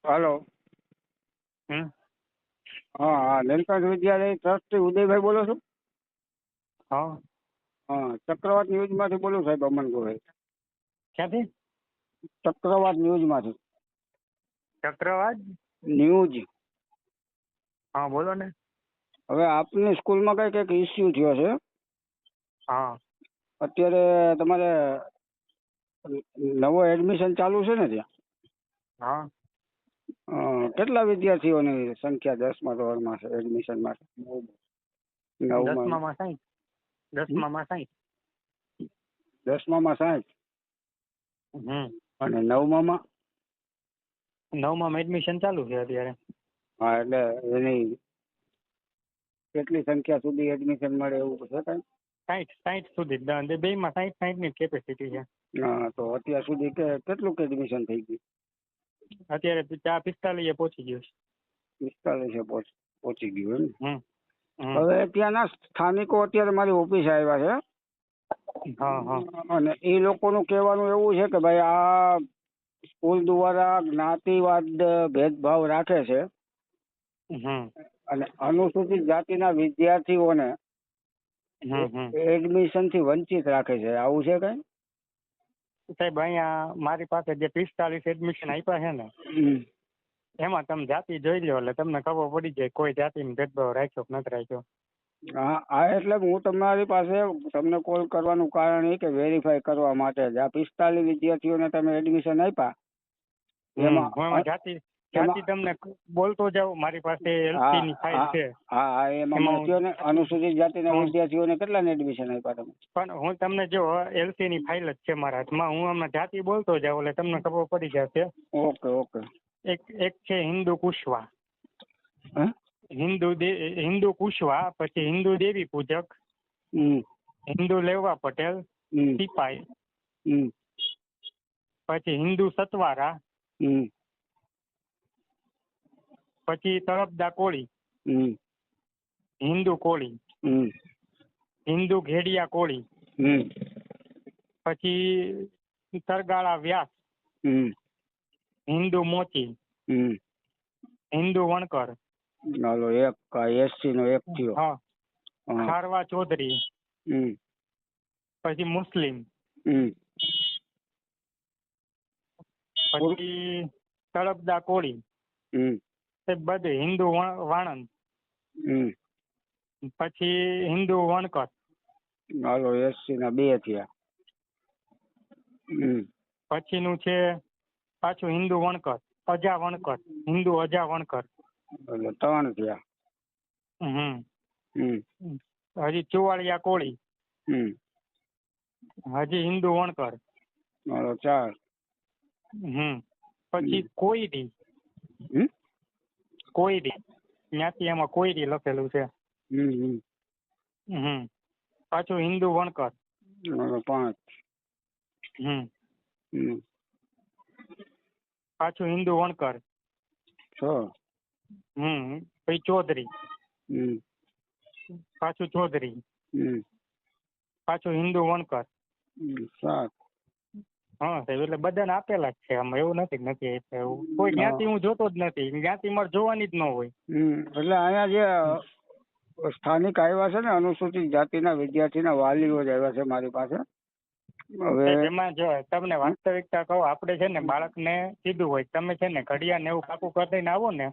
હાલો. હમ. હા હા, નીલકંઠ વિદ્યાલય ટ્રસ્ટી ઉદયભાઈ બોલો છો? હા. હા, ચક્રવાત ન્યૂઝમાંથી બોલું સાહેબ, અમન ગોહિલ. ક્યાંથી? ચક્રવાત ન્યૂઝમાંથી. ચક્રવાત? ન્યૂઝ. હા, બોલો ને. હવે આપની સ્કૂલમાં કંઈક ઇસ્યુ થયો છે. હા. અત્યારે તમારે નવો એડમિશન ચાલુ છે ને ત્યાં? હા. કેટલા વિદ્યાર્થીઓની સંખ્યા 10મા ધોરણમાં છે એડમિશન માટે? 9મા. દસમામાં 60. દસમામાં 60. 10મામાં 60 હમ. અને 9મામાં? 9મામાં એડમિશન ચાલુ છે અત્યારે. હા, એટલે એની કેટલી સંખ્યા સુધી એડમિશન મળે એવું છે કઈ? 60 સુધી. બેમાં 60 ની કેપેસિટી છે. હા, તો અત્યાર સુધી કેટલું એડમિશન થઈ ગયું? અત્યારે 45 પહોંચી ગયું છે. 45 પહોંચી ગયું એમ. હમ. હમ. હવે ત્યાંના સ્થાનિકો અત્યારે મારી ઓફિસે આવ્યા હા. હા. છે અને એ લોકોનું કહેવાનું એવું છે કે ભાઈ આ સ્કૂલ દ્વારા જ્ઞાતિવાદ ભેદભાવ રાખે છે હમ. અને અનુસૂચિત જાતિના વિદ્યાર્થીઓને હમ. એડમિશન થી વંચિત રાખે છે. આવું છે કઈ? સાહેબ, અહીંયા મારી પાસે જે 45 એડમિશન આપ્યા છે ને, એમાં તમે જાતિ જોઈ લો એટલે તમને ખબર પડી જાય કોઈ જાતિનો ભેદભાવ રાખ્યો કે નથી રાખ્યો. હા, એટલે હું તમારી પાસે તમને કોલ કરવાનું કારણ એ કે વેરીફાઈ કરવા માટે જ. આ 45 વિદ્યાર્થીઓને તમે એડમિશન આપ્યા હું એમાં એમાં જાતિ તમને બોલતો જાઉં. મારી પાસે એલસી ની ફાઇલ છે. હા, એમાં મને કહો ને, અનુસૂચિત જાતિના વિદ્યાર્થીઓને કેટલાને એડમિશન આપ્યા તમે? પણ હું તમને જો એલસી ની ફાઇલ જ છે મારા હાથમાં, હું હમણાં જાતિ બોલતો જાઉં એટલે તમને ખબર પડી જશે. ઓકે. એક છે હિન્દુ કુશવા. હિન્દુ કુશવા, પછી હિન્દુ દેવી પૂજક, હિન્દુ લેવા પટેલ સિપાઈ, પછી હિન્દુ સતવારા, પછી તળપદા કોળી, હિન્દુ કોળી, હિન્દુ ઘેડિયા કોળી, પછી તરગાળા વ્યાસ, હિન્દુ મોચી, હિન્દુ વણકર, એક એસસી નો એક થયો. હા, ખારવા ચૌધરી, પછી મુસ્લિમ, પછી તળપદા કોળી, બધે હિન્દુ વાણંદ, પછી હિન્દુ વણકર. એસસી ના 2 થયા. પછીનું છે પાછું હિન્દુ વણકર, અજા વણકર, હિન્દુ અજા વણકર, એટલે 3 થયા. હજી ચુવાડિયા કોળી, હજી હિન્દુ વણકર, 4. પછી કોઈરી, ત્યાંથી એમાં કોઈરી લખેલું છે. પાછું હિન્દુ વણકર, 5. પાછું હિન્દુ વણકર, 6. પછી ચૌધરી, પાછું ચૌધરી, પાછું હિન્દુ વણકર, 7. હા સાહેબ, એટલે બધાને આપેલા જ છે. આમાં એવું નથી એવું કોઈ જ્ઞાતિ હું જોતો જ નથી. જ્ઞાતિ મારે જોવાની જ ન હોય. એટલે અહીંયા જે સ્થાનિક આવ્યા છે ને, અનુસૂચિત જાતિના વિદ્યાર્થીના વાલીઓ જ આવ્યા છે મારી પાસે. હવે એમાં જો તમને વાસ્તવિકતા કહો, આપણે છે ને બાળકને કીધું હોય તમે છે ને ઘડિયા ને એવું પાકું કરી દઈને આવો ને,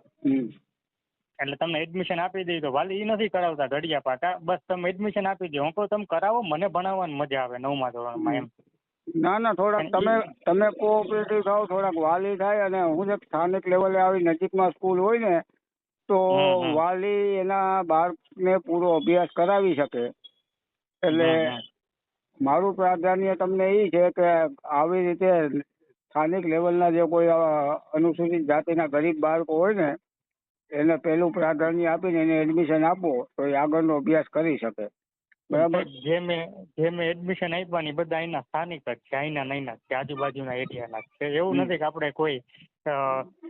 એટલે તમને એડમિશન આપી દઈ તો વાલી એ નથી કરાવતા ઘડિયા પાકા. બસ તમે એડમિશન આપી દો. હું કહું તમે કરાવો, મને ભણાવવાની મજા આવે 9મા ધોરણમાં એમ. ના, થોડાક તમે કોઓપરેટિવ થાવ, થોડાક વાલી થાય, અને હું છે સ્થાનિક લેવલે આવી નજીકમાં સ્કૂલ હોય ને તો વાલી એના બાળકને પૂરો અભ્યાસ કરાવી શકે. એટલે મારું પ્રાધાન્ય તમને એ છે કે આવી રીતે સ્થાનિક લેવલના જે કોઈ અનુસૂચિત જાતિના ગરીબ બાળકો હોય ને, એને પહેલું પ્રાધાન્ય આપીને એને એડમિશન આપો તો એ આગળનો અભ્યાસ કરી શકે. બરાબર. જે મેં એડમિશન આપ્યા બધા અહીંના સ્થાનિક જ છે, અહીંના નહીંના છે, આજુબાજુના એરિયાના છે. એવું નથી કે આપણે કોઈ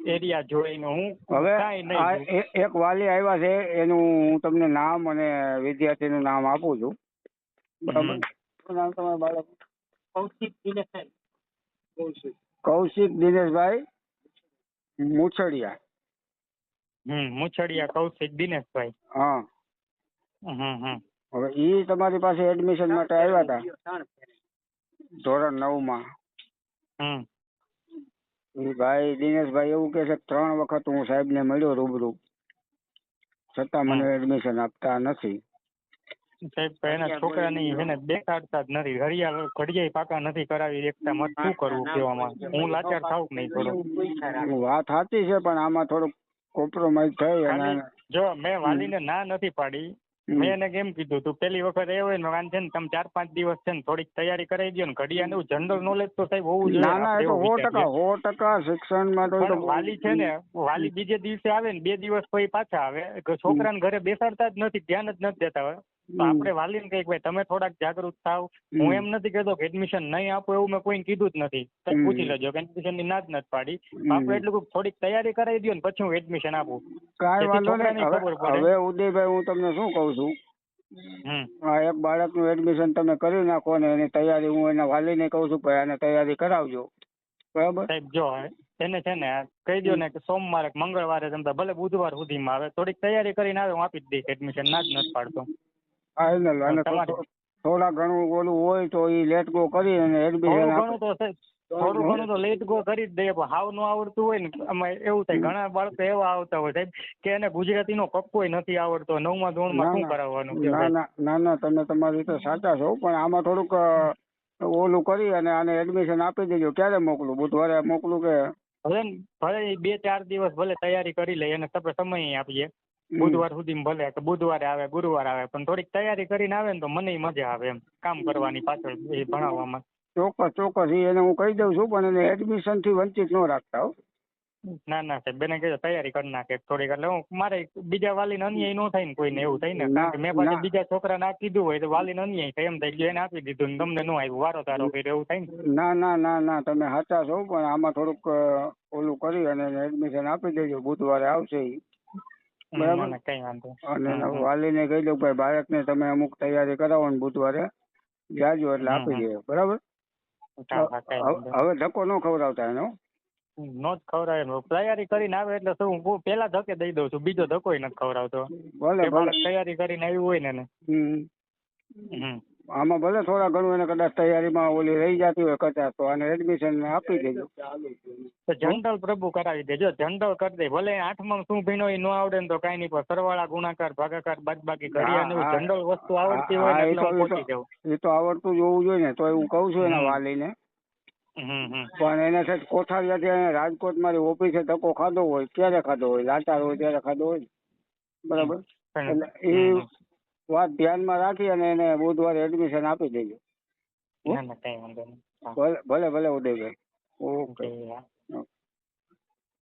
એરિયા જોઈને હું હવે કાંઈ નહીં. એક વાલી આવ્યા છે, એનું હું તમને નામ અને વિદ્યાર્થીનું નામ આપું છું. બરાબર. શું નામ તમારા બાળક? કૌશિક દિનેશભાઈ. મુછડિયા. મુછડિયા કૌશિક દિનેશભાઈ. હા. હવે ઈ તમારી પાસે એડમિશન માટે આવ્યા હતા ધોરણ 9 માં. એ ભાઈ દિનેશભાઈ એવું કે છે કે 3 વખત હું સાહેબને મળ્યો રૂબરૂ, છતાં મને એડમિશન આપતા નથી. સાહેબ એના છોકરાની છે ને દેખાડતા જ નથી, ઘડિયા પાકા નથી કરાવી એકતા. મત શું કરવું કહેવામાં, હું લાચાર થાવ કે નહીં થોડો. વાત સાચી છે, પણ આમાં થોડુંક કોમ્પ્રોમાઇઝ થઈ. અને જો મેં વાલીને ના નથી પાડી, મેં એને કેમ કીધું તું પેલી વખત એ હોય ને વાંધો છે ને તમે 4-5 દિવસ છે ને થોડીક તૈયારી કરાવી દો ને, ઘડિયા ને જનરલ નોલેજ તો સાહેબ હોવું જોઈએ. ના એ તો 100% શિક્ષણમાં તો વાલી છે ને, વાલી બીજે દિવસે આવે ને 2 દિવસ પછી પાછા આવે, છોકરાને ઘરે બેસાડતા જ નથી, ધ્યાન જ નથી દેતા. હોય તો આપણે વાલીને કઈક ભાઈ તમે થોડાક જાગૃત થાવ. હું એમ નથી કહેતો કે એડમિશન નહીં આપો, એવું મેં કોઈને કીધું જ નથી. પૂછી લેજો કે એડમિશન ની ના જ નથી પાડી. આપણે એટલું થોડીક તૈયારી કરાવી દો ને પછી હું એડમિશન આપું. કાંઈ વાંધો નહીં. હવે ઉદયભાઈ હું તમને શું કહું છું, એક બાળકનું એડમિશન તમે કરી નાખો ને એની તૈયારી હું એના વાલીને કહું છું ભાઈ આને તૈયારી કરાવજો. બરાબર સાહેબ? જો એને છે ને કહી દો ને કે સોમવારે મંગળવારે જમતા, ભલે બુધવાર સુધીમાં આવે, થોડીક તૈયારી કરીને આવે, હું આપી જ દઈશ એડમિશન. ના જ નથી પાડતો. ફાઇનલ. અને થોડા ઘણું ઓલું હોય તો એ લેટ ગો કરી અને એડમિશન થોડું ઘણું તો લેટ ગો કરી જ દઈએ, પણ હાવ ન આવડતું હોય ને આમાં એવું થાય. ઘણા બાળકો એવા આવતા હોય સાહેબ કે એને ગુજરાતીનો કક્કોય નથી આવડતો, 9મા ધોરણમાં શું કરાવવાનું? ના તમે તમારી રીતે સાચા છો, પણ આમાં થોડુંક ઓલું કરી અને આને એડમિશન આપી દેજો. ક્યારે મોકલું? બુધવારે મોકલું કે? ભલે 2-4 દિવસ ભલે તૈયારી કરી લે, એને તમે સમય આપીએ. બુધવાર સુધીમાં ભલે કે બુધવારે આવે ગુરુવાર આવે, પણ થોડીક તૈયારી કરીને આવે ને તો મને મજા આવે એમ કામ કરવાની પાછળ, એ ભણાવવામાં. ચોક્કસ એને હું કહી દઉં છું, પણ એને એડમિશન થી વંચિત ન રાખતા. ના સાહેબ, બેને કહેજો તૈયારી કરી નાખે થોડીક, એટલે હું મારે બીજા વાલીને અન્યાય ન થાય ને કોઈને એવું થાય ને. કારણ કે મેં પાછું બીજા છોકરાને આ કીધું હોય તો વાલીને અન્યાય થાય, એમ થાય કે એને આપી દીધું ને તમને ન આવ્યું, વારો તારો કર્યો, એવું થાય ને. ના તમે સાચા છો, પણ આમાં થોડુંક ઓલું કરી અને એડમિશન આપી દેજો. બુધવારે આવશે બરાબર? કઈ વાંધો. અને વાલીને કહી દો ભાઈ બાળકને તમે અમુક તૈયારી કરાવો ને બુધવારે જાજો એટલે આપી દે. બરાબર? હવે ધક્કો ન ખવડાવતા એનો. નો જ ખવડાવે, તૈયારી કરીને આવે એટલે શું હું પેલા ધક્કે દઈ દઉં છું, બીજો ધક્કો નથી ખવડાવતો. ભલે તૈયારી કરીને આવ્યું હોય ને. આમાં ભલે થોડા ઘણું એને કદાચ તૈયારીમાં ઓલી રહી જતી હોય કદાચ, તો આને એડમિશન આપી દેજો. જનરલ પ્રભુ કરાવી દેજો, જનરલ કરી દે. ભલે 8માં શું ભીનો એ ન આવડે ને તો કઈ નહીં, પણ સરવાળા ગુણાકાર ભાગાકાર બાદબાકી ઘડિયા જનરલ વસ્તુ આવડતી હોય ને એટલે હું પહોંચી જાઉં. એ તો આવડતું જ હોવું જોઈએ ને, તો હું કહું છું એના વાલીને. પણ એને છે કોઠારિયાથી રાજકોટ મારી ઓફિસે ધક્કો ખાધો હોય, ક્યારે ખાધો હોય, લાચાર હોય ત્યારે ખાધો હોય. બરાબર? એટલે એ વાત ધ્યાનમાં રાખી અને એને બુધવારે એડમિશન આપી દેજો. ભલે ઉદયભાઈ. ઓકે.